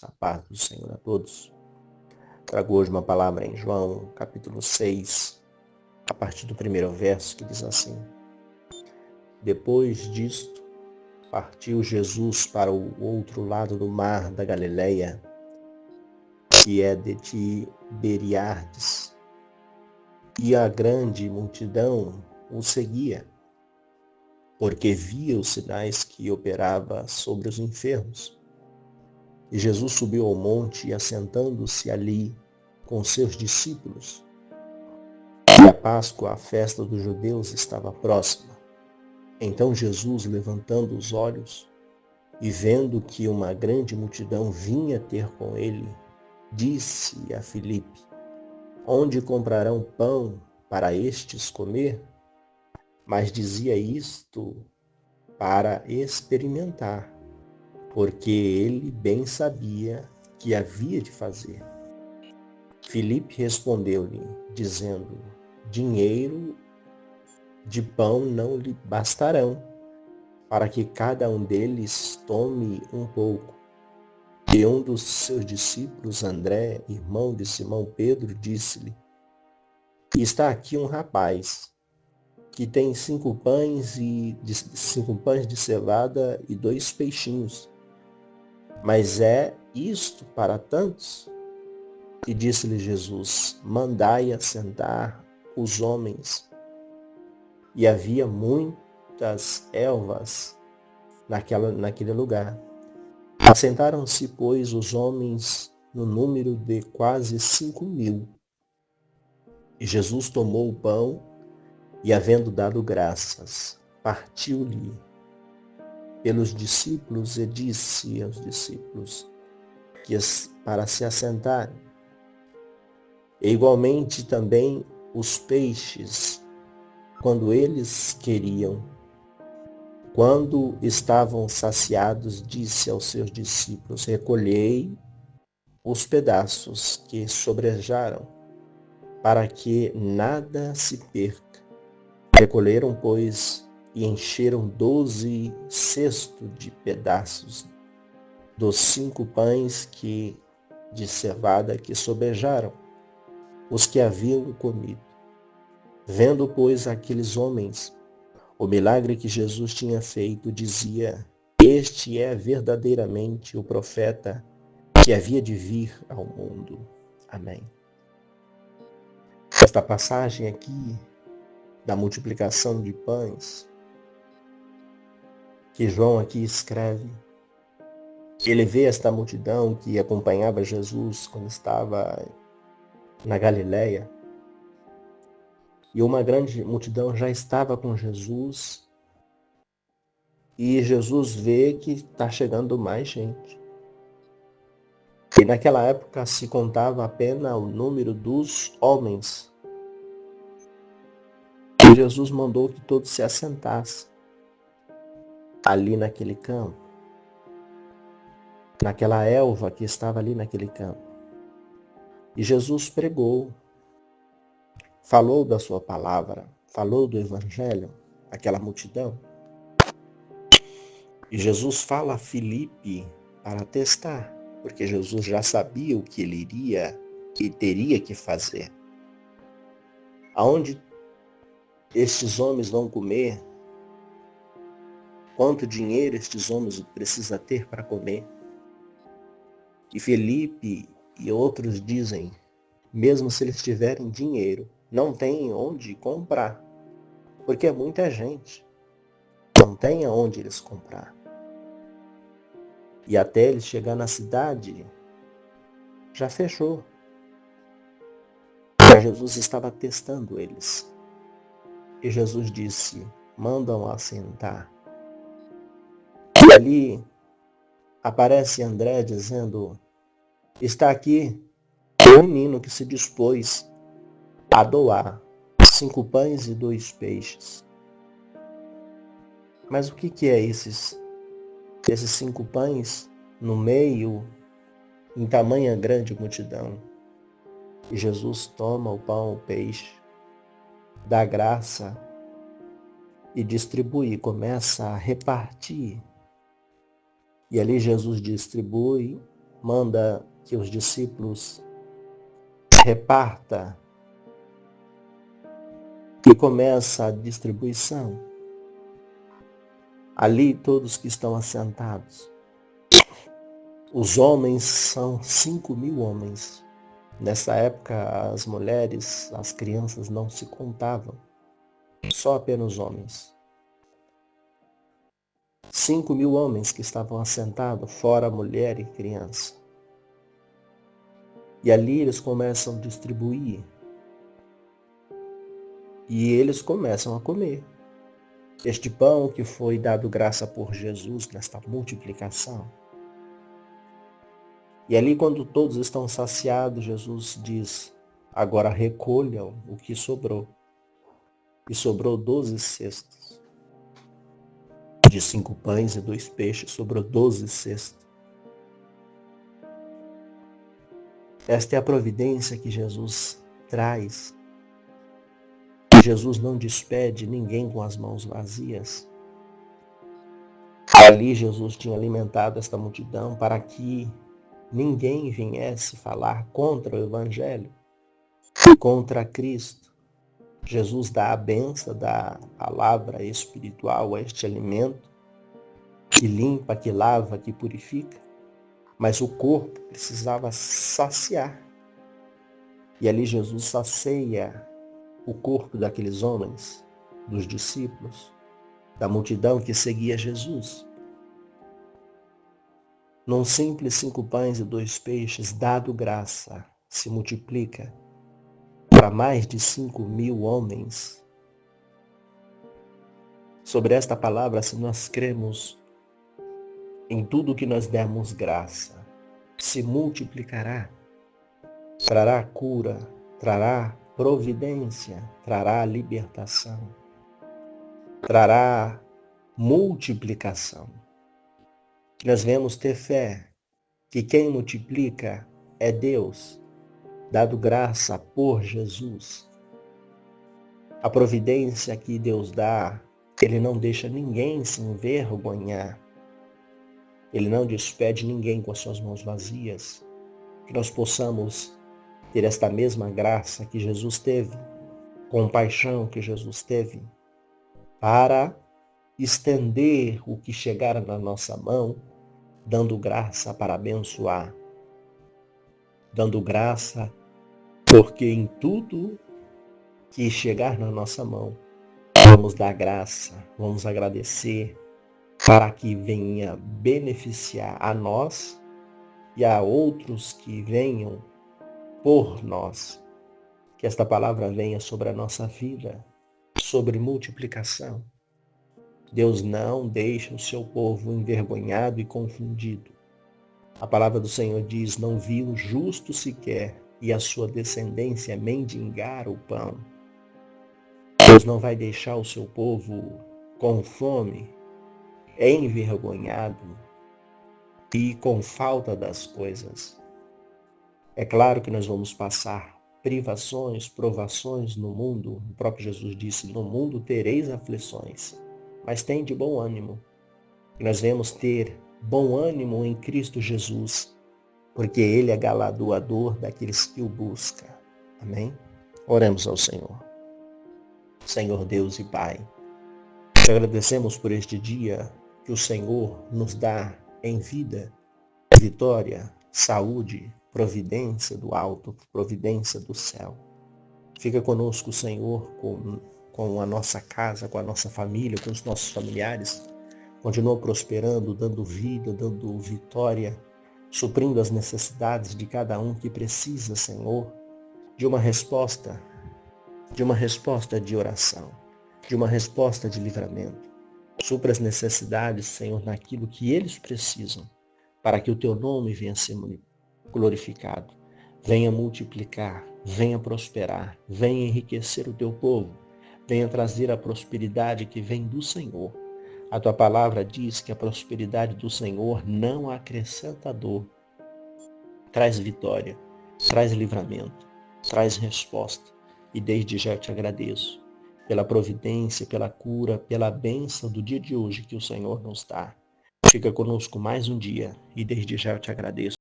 A paz do Senhor a todos. Trago hoje uma palavra em João, capítulo 6, a partir do primeiro verso, que diz assim: Depois disto, partiu Jesus para o outro lado do mar da Galileia, que é de Tiberiades, e a grande multidão o seguia, porque via os sinais que operava sobre os enfermos. E Jesus subiu ao monte e, assentando-se ali com seus discípulos, e a Páscoa, a festa dos judeus, estava próxima. Então Jesus, levantando os olhos e vendo que uma grande multidão vinha ter com ele, disse a Filipe: Onde comprarão pão para estes comer? Mas dizia isto para experimentar, porque ele bem sabia que havia de fazer. Filipe respondeu-lhe, dizendo: Dinheiro de pão não lhe bastarão, para que cada um deles tome um pouco. E um dos seus discípulos, André, irmão de Simão Pedro, disse-lhe: Está aqui um rapaz que tem 5 pães de cevada e 2 peixinhos. Mas é isto para tantos? E disse-lhe Jesus: Mandai assentar os homens. E havia muitas ervas naquele lugar. Assentaram-se, pois, os homens no número de quase 5.000. E Jesus tomou o pão e, havendo dado graças, partiu-lhe pelos discípulos e disse aos discípulos para se assentarem. E igualmente também os peixes, quando eles queriam. Quando estavam saciados, disse aos seus discípulos: Recolhei os pedaços que sobrejaram, para que nada se perca. Recolheram, pois, e encheram 12 cestos de pedaços dos 5 pães de cevada que sobrejaram, os que haviam comido. Vendo, pois, aqueles homens o milagre que Jesus tinha feito, dizia: Este é verdadeiramente o profeta que havia de vir ao mundo. Amém. Esta passagem aqui da multiplicação de pães, que João aqui escreve, ele vê esta multidão que acompanhava Jesus quando estava na Galileia, e uma grande multidão já estava com Jesus, e Jesus vê que está chegando mais gente. E naquela época se contava apenas o número dos homens. E Jesus mandou que todos se assentassem ali naquele campo, naquela elva que estava ali naquele campo. E Jesus pregou, falou da sua palavra, falou do evangelho àquela multidão. E Jesus fala a Filipe para testar, porque Jesus já sabia o que ele iria e teria que fazer. Aonde estes homens vão comer? Quanto dinheiro estes homens precisam ter para comer? E Felipe e outros dizem, mesmo se eles tiverem dinheiro, não tem onde comprar, porque é muita gente. Não tem aonde eles comprar. E até eles chegar na cidade, já fechou. Mas Jesus estava testando eles. E Jesus disse: mandam assentar. E ali aparece André dizendo: está aqui um menino que se dispôs a doar 5 pães e 2 peixes. Mas o que é esses 5 pães no meio, em tamanha grande multidão? E Jesus toma o pão, o peixe, dá graça e distribui, começa a repartir. E ali Jesus distribui manda que os discípulos reparta e começa a distribuição. Ali todos que estão assentados. Os homens são 5.000 homens. Nessa época as mulheres, as crianças não se contavam. Só apenas homens. 5.000 homens que estavam assentados, fora mulher e criança. E ali eles começam a distribuir. E eles começam a comer. Este pão que foi dado graça por Jesus nesta multiplicação. E ali quando todos estão saciados, Jesus diz, agora recolham o que sobrou. E sobrou 12 cestos. De 5 pães e 2 peixes, sobrou 12 cestos. Esta é a providência que Jesus traz. Jesus não despede ninguém com as mãos vazias. Ali Jesus tinha alimentado esta multidão para que ninguém viesse falar contra o Evangelho, contra Cristo. Jesus dá a bênção da palavra espiritual a este alimento, que limpa, que lava, que purifica. Mas o corpo precisava saciar. E ali Jesus sacia o corpo daqueles homens, dos discípulos, da multidão que seguia Jesus. Num simples 5 pães e 2 peixes, dado graça, se multiplica para mais de 5.000 homens. Sobre esta palavra, se nós cremos em tudo que nós dermos graça, se multiplicará, trará cura, trará providência, trará libertação, trará multiplicação. Nós vemos ter fé que quem multiplica é Deus, dado graça por Jesus. A providência que Deus dá, Ele não deixa ninguém se envergonhar. Ele não despede ninguém com as suas mãos vazias. Que nós possamos ter esta mesma graça que Jesus teve, compaixão que Jesus teve, para estender o que chegar na nossa mão, dando graça para abençoar. Dando graça, porque em tudo que chegar na nossa mão, vamos dar graça, vamos agradecer, para que venha beneficiar a nós e a outros que venham por nós. Que esta palavra venha sobre a nossa vida, sobre multiplicação. Deus não deixa o seu povo envergonhado e confundido. A palavra do Senhor diz, não viu o justo sequer e a sua descendência mendigar o pão. Deus não vai deixar o seu povo com fome, envergonhado e com falta das coisas. É claro que nós vamos passar privações, provações no mundo. O próprio Jesus disse, no mundo tereis aflições, mas tem de bom ânimo. E nós devemos ter bom ânimo em Cristo Jesus, porque Ele é galardoador daqueles que o buscam. Amém? Oremos ao Senhor. Senhor Deus e Pai, te agradecemos por este dia que o Senhor nos dá em vida, vitória, saúde, providência do alto, providência do céu. Fica conosco, Senhor, com a nossa casa, com a nossa família, com os nossos familiares. Continua prosperando, dando vida, dando vitória, suprindo as necessidades de cada um que precisa, Senhor, de uma resposta de oração, de uma resposta de livramento. Supra as necessidades, Senhor, naquilo que eles precisam, para que o teu nome venha ser glorificado, venha multiplicar, venha prosperar, venha enriquecer o teu povo, venha trazer a prosperidade que vem do Senhor. A tua palavra diz que a prosperidade do Senhor não acrescenta dor. Traz vitória, traz livramento, traz resposta. E desde já eu te agradeço pela providência, pela cura, pela bênção do dia de hoje que o Senhor nos dá. Fica conosco mais um dia e desde já eu te agradeço.